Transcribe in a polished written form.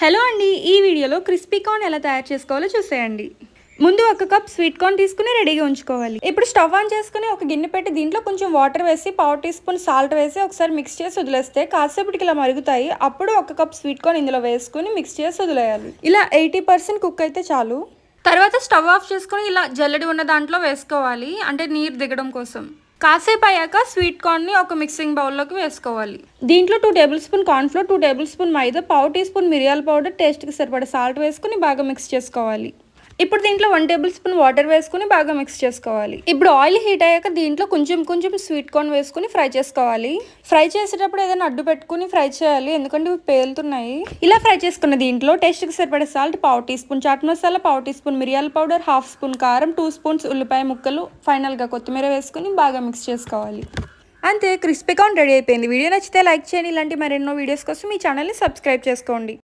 Hello అండి, ఈ వీడియోలో క్రిస్పీ కార్న్ ఎలా తయారు చేసుకోవాలో చూసేయండి. ముందు ఒక కప్ స్వీట్ కార్న్ తీసుకుని రెడీగా ఉంచుకోవాలి. ఇప్పుడు స్టవ్ ఆన్ చేసుకుని ఒక గిన్నె పెట్టి దీంట్లో కొంచెం వాటర్ వేసి పావు టీ స్పూన్ సాల్ట్ వేసి ఒకసారి మిక్స్ చేసి వదిలేస్తే కాసేపటికి ఇలా మరుగుతాయి. అప్పుడు ఒక కప్ స్వీట్ కార్న్ ఇందులో వేసుకుని మిక్స్ చేసి వదిలేయాలి. ఇలా 80% కుక్ అయితే చాలు. తర్వాత స్టవ్ ఆఫ్ చేసుకుని ఇలా జల్లెడి ఉన్న దాంట్లో వేసుకోవాలి, అంటే నీరు దిగడం కోసం. కాసేపు అయ్యాక స్వీట్ కార్న్ని ఒక మిక్సింగ్ బౌల్లోకి వేసుకోవాలి. దీంట్లో 2 tablespoon cornflour, 2 tablespoon maida, పావు టీ స్పూన్ మిరియాల పౌడర్, టేస్ట్కి సరిపడే సాల్ట్ వేసుకుని బాగా మిక్స్ చేసుకోవాలి. ఇప్పుడు దీంట్లో 1 టేబుల్ స్పూన్ వాటర్ వేసుకుని బాగా మిక్స్ చేసుకోవాలి. ఇప్పుడు ఆయిల్ హీట్ అయ్యాక దీంట్లో కొంచెం స్వీట్ కార్న్ వేసుకుని ఫ్రై చేసుకోవాలి. ఫ్రై చేసేటప్పుడు ఏదైనా అడ్డు పెట్టుకుని ఫ్రై చేయాలి, ఎందుకంటే ఇవి పేలుతున్నాయి. ఇలా ఫ్రై చేసుకున్న దీంట్లో టేస్ట్కి సరిపడే సాల్ట్, పావు టీ స్పూన్ చాట్ మసాలా, పావు టీ స్పూన్ మిరియాల పౌడర్, హాఫ్ స్పూన్ కారం, 2 స్పూన్స్ ఉల్లిపాయ ముక్కలు, ఫైనల్గా కొత్తిమీర వేసుకుని బాగా మిక్స్ చేసుకోవాలి. అంతే, క్రిస్పీ కార్న్ రెడీ అయిపోయింది. వీడియో నచ్చితే లైక్ చేయండి. ఇలాంటి మరెన్నో వీడియోస్ కోసం మీ ఛానల్ని సబ్స్క్రైబ్ చేసుకోండి.